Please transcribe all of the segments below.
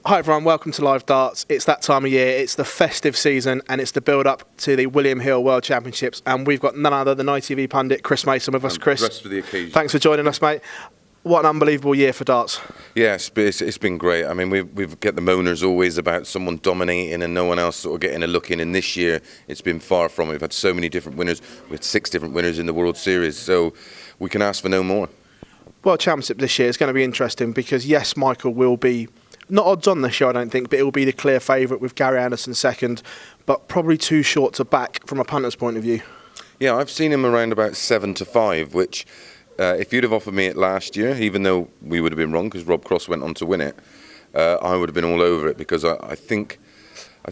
Hi everyone, welcome to Live Darts. It's that time of year, it's the festive season and it's the build-up to the William Hill World Championships, and we've got none other than ITV pundit Chris Mason with us. Chris, dressed for the occasion. Thanks for joining us, mate. What an unbelievable year for darts. Yeah, it's been great. I mean, we've get the moaners always about someone dominating and no one else sort of getting a look in, and this year it's been far from it. We've had so many different winners. We had 6 different winners in the World Series, so we can ask for no more. World Championship this year is going to be interesting because, yes, Michael will be not odds on this year, I don't think, but it will be the clear favourite with Gary Anderson second, but probably too short to back from a punter's point of view. Yeah, I've seen him around about 7-5, which if you'd have offered me it last year, even though we would have been wrong because Rob Cross went on to win it, I would have been all over it, because I think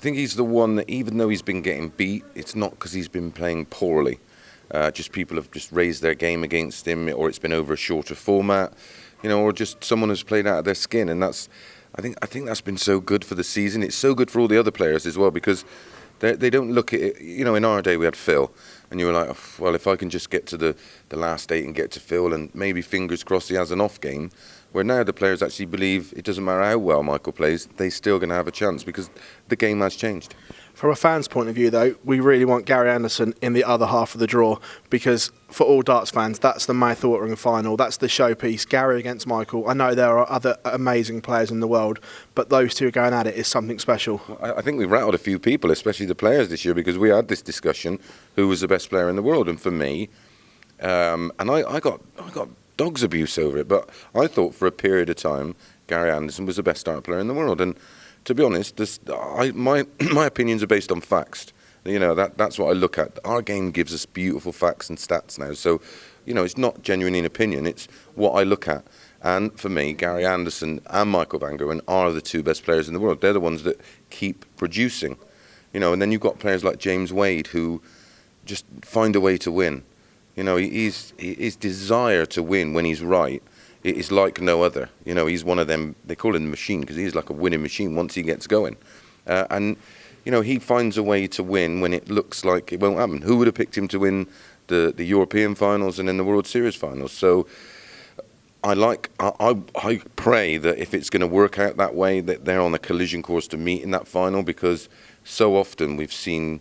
he's the one that, even though he's been getting beat, it's not because he's been playing poorly. Just people have just raised their game against him, or it's been over a shorter format, or just someone who's played out of their skin, and that's. I think that's been so good for the season. It's so good for all the other players as well, because they don't look at it. In our day we had Phil, and you were like, oh, well, if I can just get to the last 8 and get to Phil, and maybe fingers crossed he has an off game. Where now the players actually believe it doesn't matter how well Michael plays, they're still going to have a chance because the game has changed. From a fan's point of view, though, we really want Gary Anderson in the other half of the draw, because for all darts fans, that's the mouth-watering final. That's the showpiece, Gary against Michael. I know there are other amazing players in the world, but those two going at it is something special. Well, I think we rattled a few people, especially the players this year, because we had this discussion, who was the best player in the world. And for me, and I got dog's abuse over it, but I thought for a period of time, Gary Anderson was the best dart player in the world. And to be honest, my opinions are based on facts. That's what I look at. Our game gives us beautiful facts and stats now. So, it's not genuine in opinion. It's what I look at. And for me, Gary Anderson and Michael van Gerwen are the 2 best players in the world. They're the ones that keep producing. And then you've got players like James Wade who just find a way to win. His desire to win when he's right, it is like no other. He's one of them. They call him the machine because he's like a winning machine once he gets going. And he finds a way to win when it looks like it won't happen. Who would have picked him to win the European finals and then the World Series finals? So I pray that if it's going to work out that way, that they're on a collision course to meet in that final, because so often we've seen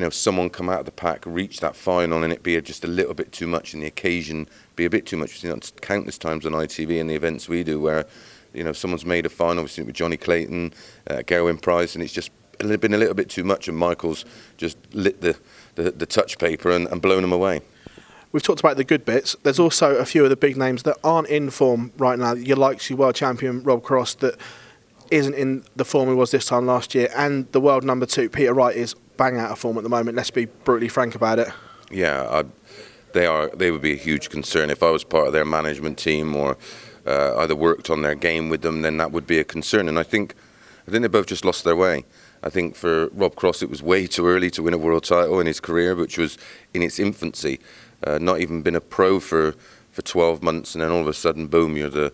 someone come out of the pack, reach that final, and it be just a little bit too much, and the occasion be a bit too much. We've seen that countless times on ITV in the events we do, where someone's made a final. We've seen it with Johnny Clayton, Gerwin Price, and it's just been a little bit too much, and Michael's just lit the touch paper and blown them away. We've talked about the good bits. There's also a few of the big names that aren't in form right now. Your likes, your world champion Rob Cross, that isn't in the form he was this time last year, and the world number 2 Peter Wright is bang out of form at the moment. Let's be brutally frank about it. Yeah, they would be a huge concern. If I was part of their management team or either worked on their game with them, then that would be a concern. And I think they both just lost their way. I think for Rob Cross, it was way too early to win a world title in his career, which was in its infancy. Not even been a pro for 12 months, and then all of a sudden, boom, you're the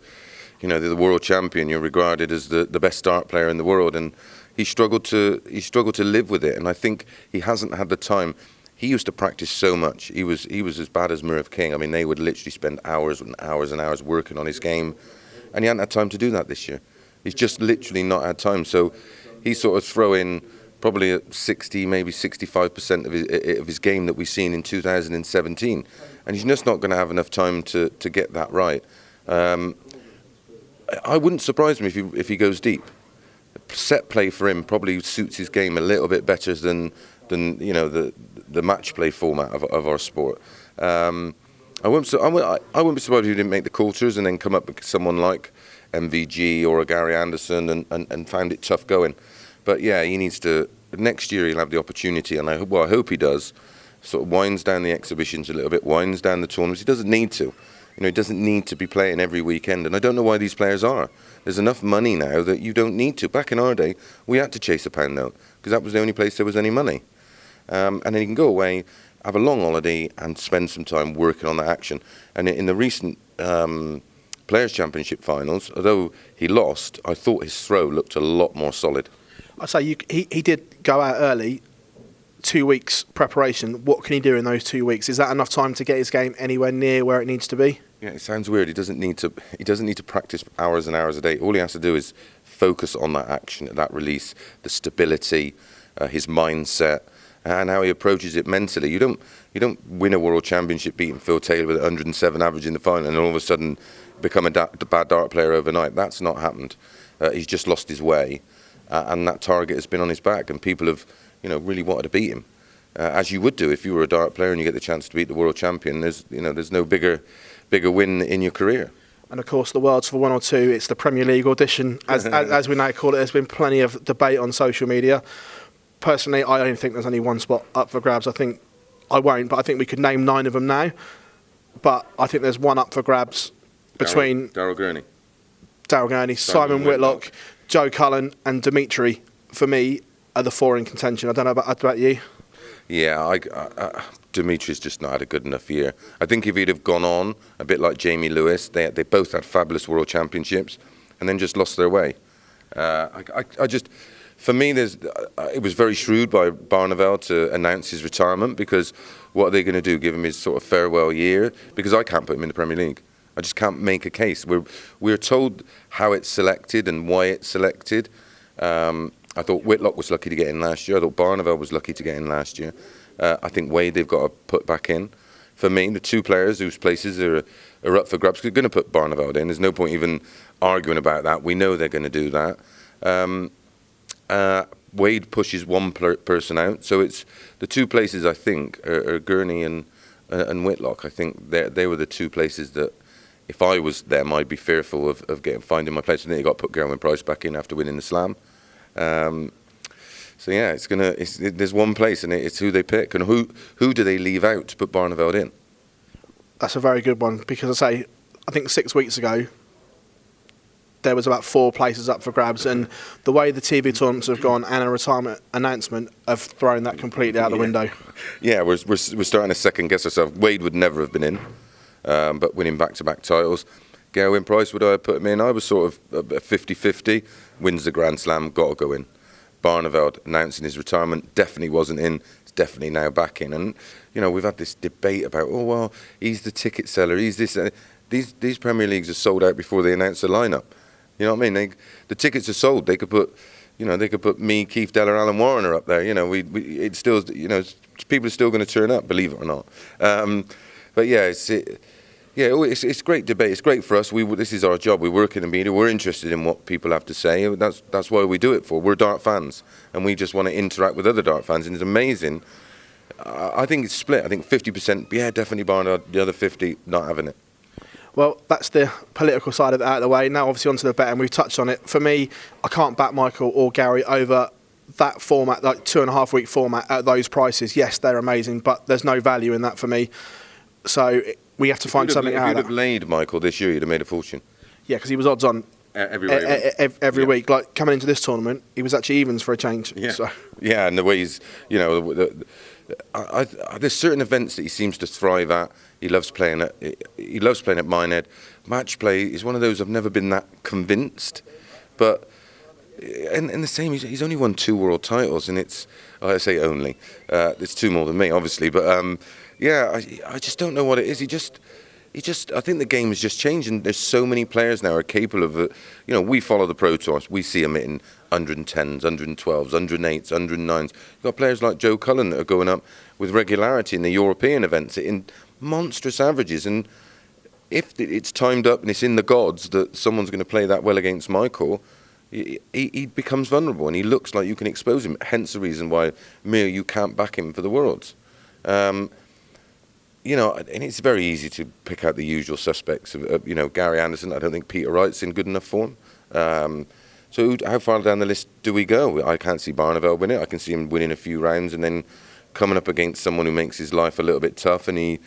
world champion. You're regarded as the best dart player in the world, and he struggled to live with it. And I think he hasn't had the time. He used to practice so much. He was as bad as Merv King. I mean, they would literally spend hours and hours and hours working on his game, and he hadn't had time to do that this year. He's just literally not had time. So he sort of throw in probably 60, maybe 65% of his game that we've seen in 2017, and he's just not going to have enough time to get that right. I wouldn't surprise me if he goes deep. Set play for him probably suits his game a little bit better than the match play format of our sport. I wouldn't be surprised if he didn't make the quarters and then come up with someone like MVG or a Gary Anderson and found it tough going. But yeah, he needs to. Next year he'll have the opportunity, and I hope he does. Sort of winds down the exhibitions a little bit, winds down the tournaments. He doesn't need to. He doesn't need to be playing every weekend, and I don't know why these players are. There's enough money now that you don't need to. Back in our day, we had to chase a pound note because that was the only place there was any money. And then you can go away, have a long holiday, and spend some time working on that action. And in the recent Players' Championship finals, although he lost, I thought his throw looked a lot more solid. I'd say he did go out early. 2 weeks preparation. What can he do in those 2 weeks? Is that enough time to get his game anywhere near where it needs to be? Yeah, it sounds weird. He doesn't need to practice hours and hours a day. All he has to do is focus on that action, that release, the stability, his mindset, and how he approaches it mentally. You don't win a world championship beating Phil Taylor with 107 average in the final and all of a sudden become a bad dart player overnight. That's not happened. He's just lost his way, and that target has been on his back, and people have, really wanted to beat him, as you would do if you were a dart player and you get the chance to beat the world champion. There's no bigger win in your career. And of course, the World's for one or two. It's the Premier League audition, as we now call it. There's been plenty of debate on social media. Personally, I don't think there's only one spot up for grabs. I think I think we could name 9 of them now. But I think there's one up for grabs between Daryl Gurney, Simon Whitlock, Joe Cullen, and Dimitri. For me, are the 4 in contention. I don't know about you. Yeah, Dimitri's just not had a good enough year. I think if he'd have gone on a bit like Jamie Lewis, they both had fabulous world championships, and then just lost their way. For me, it was very shrewd by Barneveld to announce his retirement, because what are they going to do? Give him his sort of farewell year? Because I can't put him in the Premier League. I just can't make a case. We're told how it's selected and why it's selected. I thought Whitlock was lucky to get in last year. I thought Barneveld was lucky to get in last year. I think Wade they've got to put back in. For me, the 2 players whose places are up for grabs, they're going to put Barneveld in. There's no point even arguing about that. We know they're going to do that. Wade pushes one person out. So it's the 2 places, I think, are Gurney and Whitlock. I think they were the 2 places that, if I was them, I'd be fearful of finding my place. I think they got to put Gerwyn Price back in after winning the Slam. So yeah, there's one place, and it's who they pick, and who do they leave out to put Barneveld in? That's a very good one, because I think 6 weeks ago there was about 4 places up for grabs, and the way the TV tournaments have gone and a retirement announcement have thrown that completely out the window. Yeah, we're starting to second guess ourselves. Wade would never have been in, but winning back-to-back titles. Gerwyn Price, would I have put him in? I was sort of 50-50. Wins the Grand Slam, got to go in. Barneveld announcing his retirement, definitely wasn't in. It's definitely now back in. And we've had this debate about, he's the ticket seller, he's this. These Premier Leagues are sold out before they announce the lineup. You know what I mean? The tickets are sold. They could put me, Keith Deller, Alan Warner up there. It's still, people are still going to turn up, believe it or not. But yeah, it's great debate. It's great for us. This is our job. We work in the media. We're interested in what people have to say. That's why we do it for. We're dart fans, and we just want to interact with other dart fans. And it's amazing. I think it's split. I think 50%, yeah, definitely Barnard. The other 50, not having it. Well, that's the political side of it out of the way. Now, obviously, onto the bet, and we've touched on it. For me, I can't back Michael or Gary over that format, like 2.5 week format at those prices. Yes, they're amazing, but there's no value in that for me. So we have to find something out of that. If you'd have laid Michael this year, you'd have made a fortune. Yeah, because he was odds on every week. Like coming into this tournament, he was actually evens for a change. Yeah, so. Yeah, and the way he's, there's certain events that he seems to thrive at. He loves playing at Minehead. Match play is one of those I've never been that convinced, but in the same, he's only won 2 world titles, and I say only, it's 2 more than me, obviously, but I just don't know what it is. He just, I think the game has just changed, and there's so many players now are capable of it. We follow the Pro Tours. We see them hitting 110s, 112s, 108s, 109s. You've got players like Joe Cullen that are going up with regularity in the European events, hitting monstrous averages. And if it's timed up and it's in the gods that someone's going to play that well against Michael, he becomes vulnerable, and he looks like you can expose him. Hence the reason why, you can't back him for the Worlds. And it's very easy to pick out the usual suspects of, Gary Anderson. I don't think Peter Wright's in good enough form. So how far down the list do we go? I can't see Barneveld winning. I can see him winning a few rounds and then coming up against someone who makes his life a little bit tough, and he,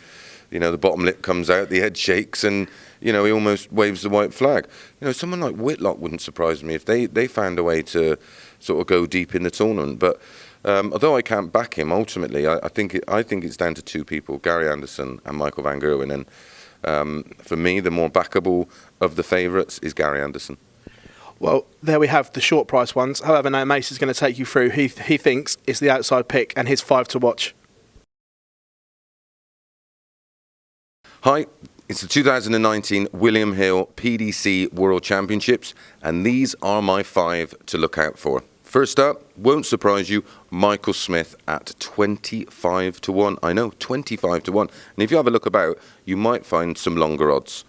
the bottom lip comes out, the head shakes, and, he almost waves the white flag. Someone like Whitlock wouldn't surprise me if they found a way to sort of go deep in the tournament. But although I can't back him, ultimately, I think it's down to 2 people, Gary Anderson and Michael van Gerwen. And for me, the more backable of the favourites is Gary Anderson. Well, there we have the short price ones. However, now Mace is going to take you through who he thinks is the outside pick and his 5 to watch. Hi, It's the 2019 William Hill PDC World Championships, and these are my 5 to look out for. First up, won't surprise you, Michael Smith at 25 to 1. I know, 25 to 1. And if you have a look about, you might find some longer odds.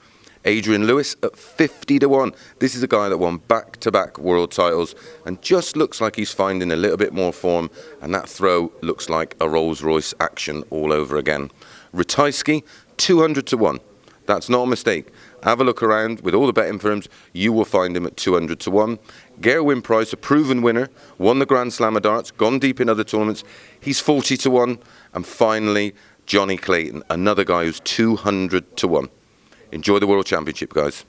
Adrian Lewis at 50 to 1. This is a guy that won back-to-back world titles and just looks like he's finding a little bit more form, and that throw looks like a Rolls-Royce action all over again. Ratajski, 200 to 1. That's not a mistake. Have a look around with all the betting firms. You will find him at 200 to 1. Gerwyn Price, a proven winner, won the Grand Slam of darts, gone deep in other tournaments. He's 40 to 1. And finally, Johnny Clayton, another guy who's 200 to 1. Enjoy the World Championship, guys.